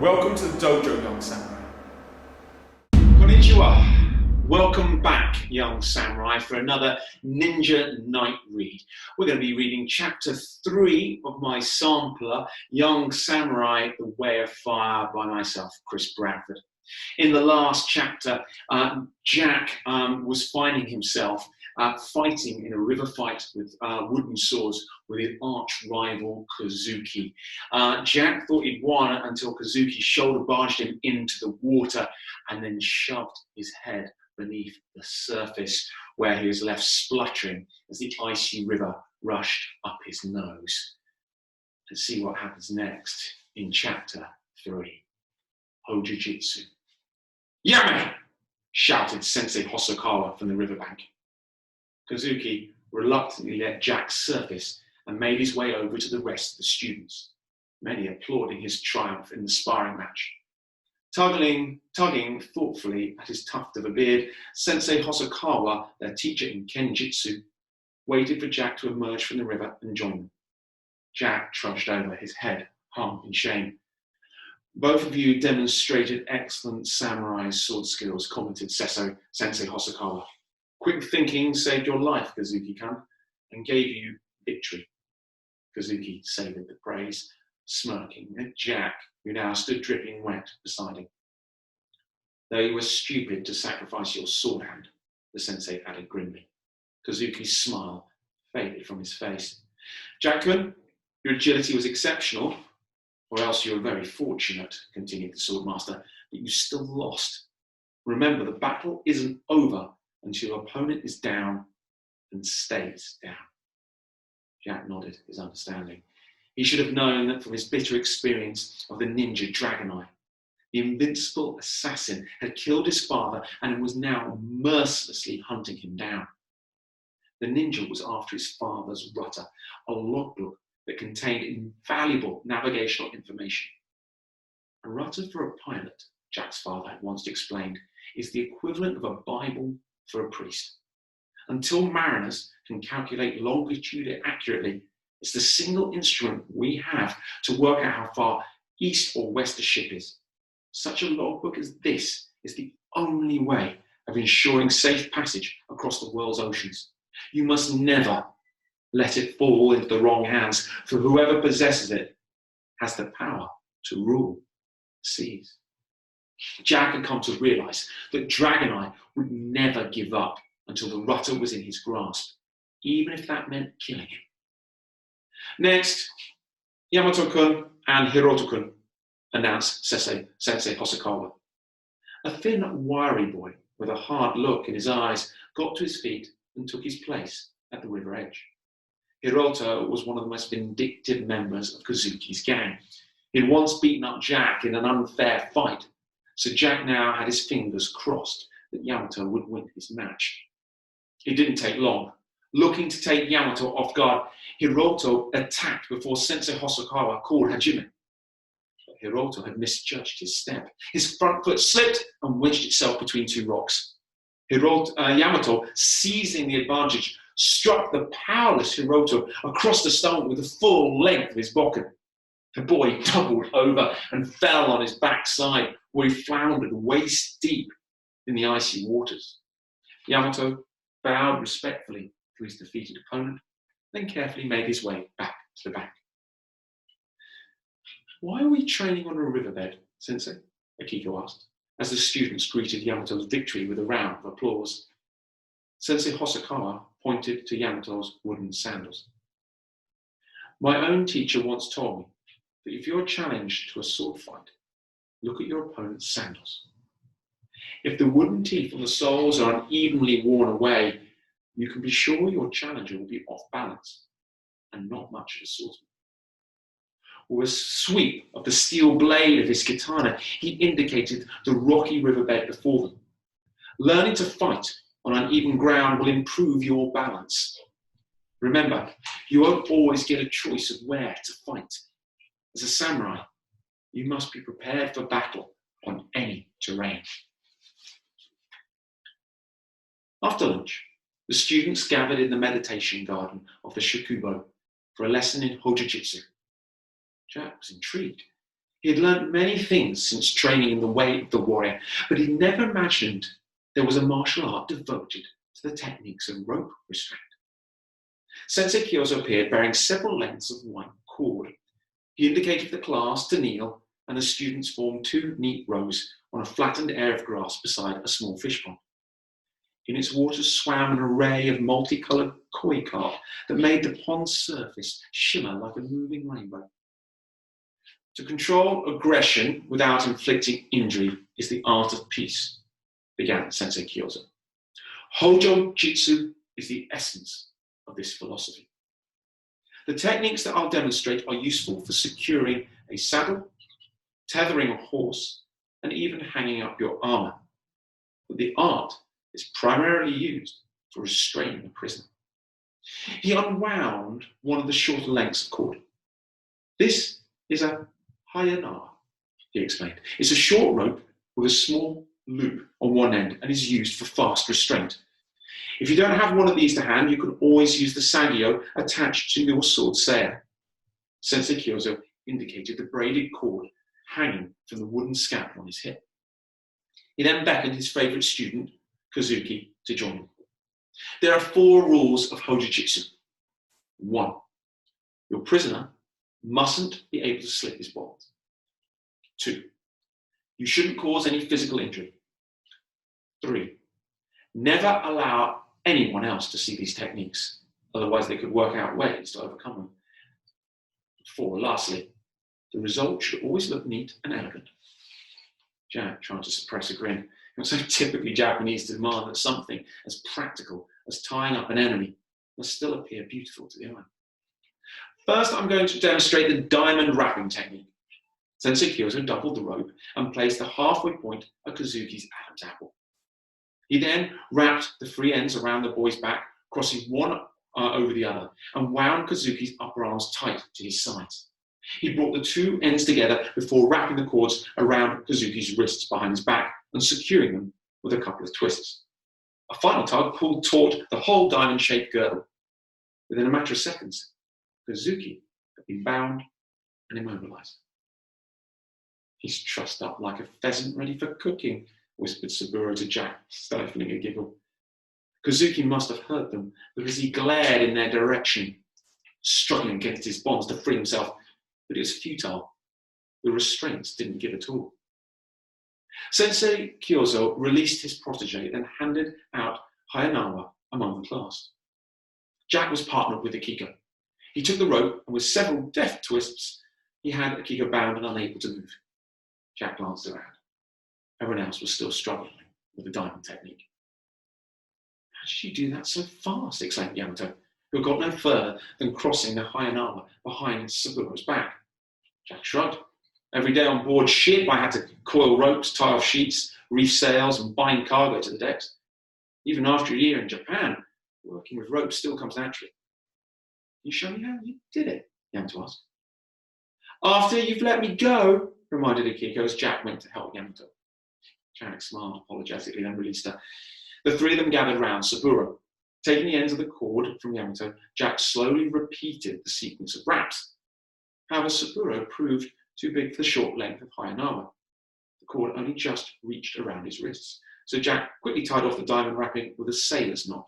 Welcome to the dojo, Young Samurai. Konnichiwa. Welcome back, Young Samurai, for another Ninja Night Read. We're going to be reading Chapter 3 of my sampler, Young Samurai, The Way of Fire, by myself, Chris Bradford. In the last chapter, Jack was finding himself fighting in a river fight with wooden swords with his arch rival Kazuki. Jack thought he'd won until Kazuki shoulder barged him into the water and then shoved his head beneath the surface, where he was left spluttering as the icy river rushed up his nose. Let's see what happens next in Chapter 3. Hojujitsu. Yame! Shouted Sensei Hosokawa from the riverbank. Kazuki reluctantly let Jack surface and made his way over to the rest of the students, many applauding his triumph in the sparring match. Tugging thoughtfully at his tuft of a beard, Sensei Hosokawa, their teacher in Kenjutsu, waited for Jack to emerge from the river and join them. Jack trudged over, his head hung in shame. Both of you demonstrated excellent samurai sword skills, commented Sensei Hosokawa. Quick thinking saved your life, Kazuki-kun, and gave you victory. Kazuki savoured the praise, smirking at Jack, who now stood dripping wet beside him. Though you were stupid to sacrifice your sword hand, the sensei added grimly. Kazuki's smile faded from his face. Jack-kun, your agility was exceptional, or else you were very fortunate, continued the swordmaster, but you still lost. Remember, the battle isn't over until your opponent is down and stays down. Jack nodded his understanding. He should have known that from his bitter experience of the ninja Dragon Eye. The invincible assassin had killed his father and was now mercilessly hunting him down. The ninja was after his father's rudder, a logbook that contained invaluable navigational information. A rudder for a pilot, Jack's father had once explained, is the equivalent of a Bible for a priest. Until mariners can calculate longitude accurately, it's the single instrument we have to work out how far east or west a ship is. Such a logbook as this is the only way of ensuring safe passage across the world's oceans. You must never let it fall into the wrong hands, for whoever possesses it has the power to rule the seas. Jack had come to realise that Dragon Eye would never give up until the rudder was in his grasp, even if that meant killing him. Next, Yamato-kun and Hiroto-kun, announced Sensei Hosokawa. A thin, wiry boy with a hard look in his eyes got to his feet and took his place at the river edge. Hiroto was one of the most vindictive members of Kazuki's gang. He'd once beaten up Jack in an unfair fight, so Jack now had his fingers crossed that Yamato would win his match. It didn't take long. Looking to take Yamato off guard, Hiroto attacked before Sensei Hosokawa called Hajime. But Hiroto had misjudged his step. His front foot slipped and wedged itself between two rocks. Yamato, seizing the advantage, struck the powerless Hiroto across the stomach with the full length of his bokken. The boy doubled over and fell on his backside, where he floundered waist deep in the icy waters. Yamato bowed respectfully to his defeated opponent, then carefully made his way back to the bank. Why are we training on a riverbed, Sensei? Akiko asked, as the students greeted Yamato's victory with a round of applause. Sensei Hosokawa pointed to Yamato's wooden sandals. My own teacher once told me that if you're challenged to a sword fight, look at your opponent's sandals. If the wooden teeth on the soles are unevenly worn away, you can be sure your challenger will be off balance and not much of a swordsman. With a sweep of the steel blade of his katana, he indicated the rocky riverbed before them. Learning to fight on uneven ground will improve your balance. Remember, you won't always get a choice of where to fight. As a samurai, you must be prepared for battle on any terrain. After lunch, the students gathered in the meditation garden of the Shikubo for a lesson in Hojujitsu. Jack was intrigued. He had learned many things since training in the way of the warrior, but he never imagined there was a martial art devoted to the techniques of rope restraint. Sensei Kyozo appeared bearing several lengths of white cord. He indicated the class to kneel, and the students formed two neat rows on a flattened area of grass beside a small fish pond. In its waters swam an array of multicolored koi carp that made the pond's surface shimmer like a moving rainbow. To control aggression without inflicting injury is the art of peace, began Sensei Kyozo. Hojo Jitsu is the essence of this philosophy. The techniques that I'll demonstrate are useful for securing a saddle, tethering a horse, and even hanging up your armor. But the art is primarily used for restraining a prisoner. He unwound one of the shorter lengths of cord. This is a hayanawa, he explained. It's a short rope with a small loop on one end and is used for fast restraint. If you don't have one of these to hand, you can always use the sagyo attached to your sword saya. Sensei Kyozo indicated the braided cord hanging from the wooden scalp on his hip. He then beckoned his favorite student, Kazuki, to join him. There are 4 rules of Hojujitsu. 1. Your prisoner mustn't be able to slip his bonds. 2. You shouldn't cause any physical injury. 3. Never allow anyone else to see these techniques, otherwise they could work out ways to overcome them. 4. Lastly, the result should always look neat and elegant. Jack tried to suppress a grin. It was so typically Japanese to demand that something as practical as tying up an enemy must still appear beautiful to the eye. First, I'm going to demonstrate the diamond wrapping technique. Sensei Kyozo doubled the rope and placed the halfway point of Kazuki's Adam's apple. He then wrapped the 3 ends around the boy's back, crossing one over the other, and wound Kazuki's upper arms tight to his sides. He brought the 2 ends together before wrapping the cords around Kazuki's wrists behind his back and securing them with a couple of twists. A final tug pulled taut the whole diamond-shaped girdle. Within a matter of seconds, Kazuki had been bound and immobilized. He's trussed up like a pheasant ready for cooking, whispered Saburo to Jack, stifling a giggle. Kazuki must have heard them because he glared in their direction, struggling against his bonds to free himself, but it was futile. The restraints didn't give at all. Sensei Kyozo released his protege, then handed out hayanawa among the class. Jack was partnered with Akiko. He took the rope, and with several deft twists, he had Akiko bound and unable to move. Jack glanced around. Everyone else was still struggling with the diamond technique. How did you do that so fast? Exclaimed Yamato, who got no further than crossing the hayanawa behind Saburo's back. Jack shrugged. Every day on board ship, I had to coil ropes, tie off sheets, reef sails, and bind cargo to the decks. Even after a year in Japan, working with ropes still comes naturally. Can you show me how you did it? Yamato asked. After you've let me go, reminded Akiko as Jack went to help Yamato. Jack smiled apologetically, then released her. The 3 of them gathered round Saburo. Taking the ends of the cord from Yamato, Jack slowly repeated the sequence of wraps. However, Saburo proved too big for the short length of hayanawa. The cord only just reached around his wrists, so Jack quickly tied off the diamond wrapping with a sailor's knot.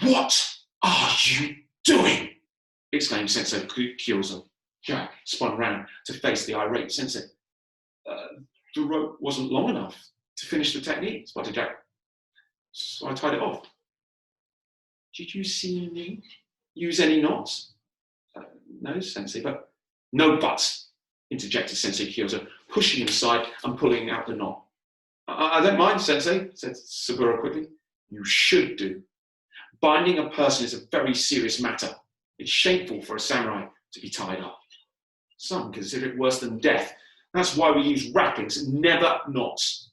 What are you doing? Exclaimed Sensei Kyozo. Jack spun round to face the irate sensei. The rope wasn't long enough to finish the technique, sputtered Jack. So I tied it off. Did you see me use any knots? No, Sensei, but... No buts, interjected Sensei Kyozo, pushing him aside and pulling out the knot. I don't mind, Sensei, said Saburo quickly. You should do. Binding a person is a very serious matter. It's shameful for a samurai to be tied up. Some consider it worse than death. That's why we use wrappings, never knots.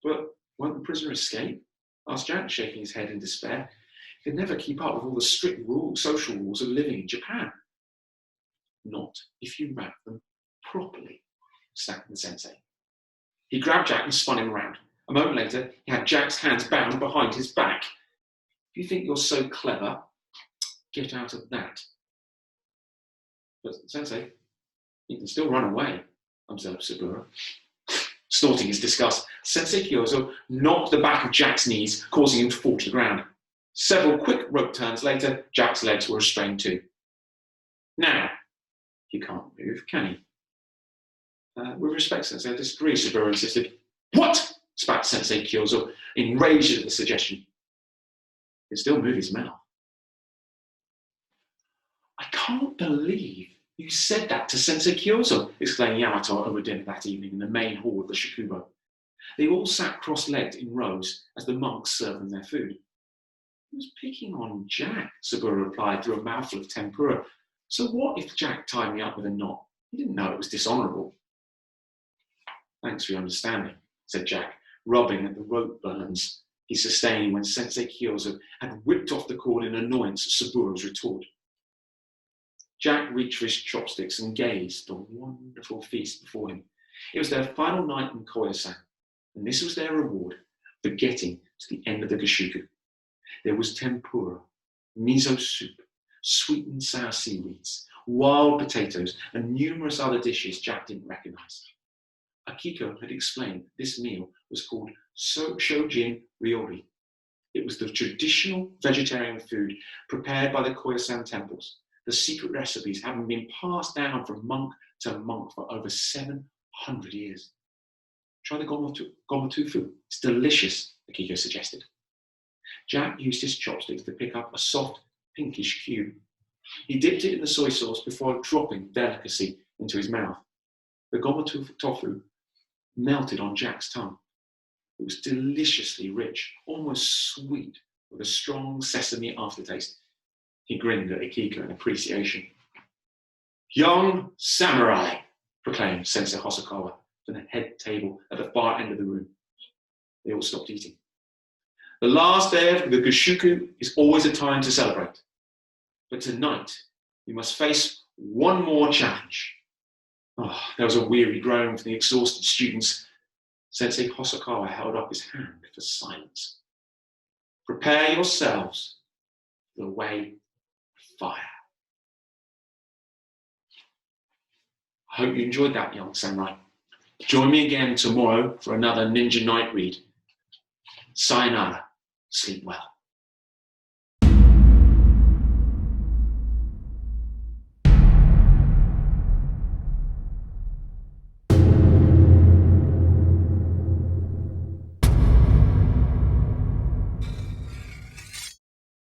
But won't the prisoner escape? Asked Jack, shaking his head in despair. He could never keep up with all the strict rules, social rules of living in Japan. Not if you wrap them properly, snapped the sensei. He grabbed Jack and spun him around. A moment later, he had Jack's hands bound behind his back. If you think you're so clever, get out of that. But Sensei, You can still run away, observed Saburo. Snorting his disgust, Sensei Kyozo knocked the back of Jack's knees, causing him to fall to the ground. Several quick rope turns later, Jack's legs were restrained too. Now, he can't move, can he? With respect, Sensei, I disagree, Saburo insisted. What? Spat Sensei Kyozo, enraged at the suggestion. He could still move his mouth. I can't believe you said that to Sensei Kyozo, exclaimed Yamato over dinner that evening in the main hall of the Shakubo. They all sat cross-legged in rows as the monks served them their food. He was picking on Jack, Saburo replied through a mouthful of tempura. So what if Jack tied me up with a knot? He didn't know it was dishonourable. Thanks for your understanding, said Jack, rubbing at the rope burns he sustained when Sensei Kyozo had whipped off the cord in annoyance at Saburo's retort. Jack reached for his chopsticks and gazed at the wonderful feast before him. It was their final night in Koyasan, and this was their reward for getting to the end of the Gashuku. There was tempura, miso soup, sweet and sour seaweeds, wild potatoes, and numerous other dishes Jack didn't recognize. Akiko had explained this meal was called Shojin Ryori. It was the traditional vegetarian food prepared by the Koyasan temples, the secret recipes having been passed down from monk to monk for over 700 years. Try the gomotofu. It's delicious, Akiko suggested. Jack used his chopsticks to pick up a soft, pinkish cube. He dipped it in the soy sauce before dropping the delicacy into his mouth. The gomotofu melted on Jack's tongue. It was deliciously rich, almost sweet, with a strong sesame aftertaste. He grinned at Akiko in appreciation. Young Samurai, proclaimed Sensei Hosokawa from the head table at the far end of the room. They all stopped eating. The last day of the Gashuku is always a time to celebrate. But tonight, you must face one more challenge. Oh, there was a weary groan from the exhausted students. Sensei Hosokawa held up his hand for silence. Prepare yourselves for the way of fire. I hope you enjoyed that, young samurai. Join me again tomorrow for another Ninja Night Read. Sayonara. Sleep well.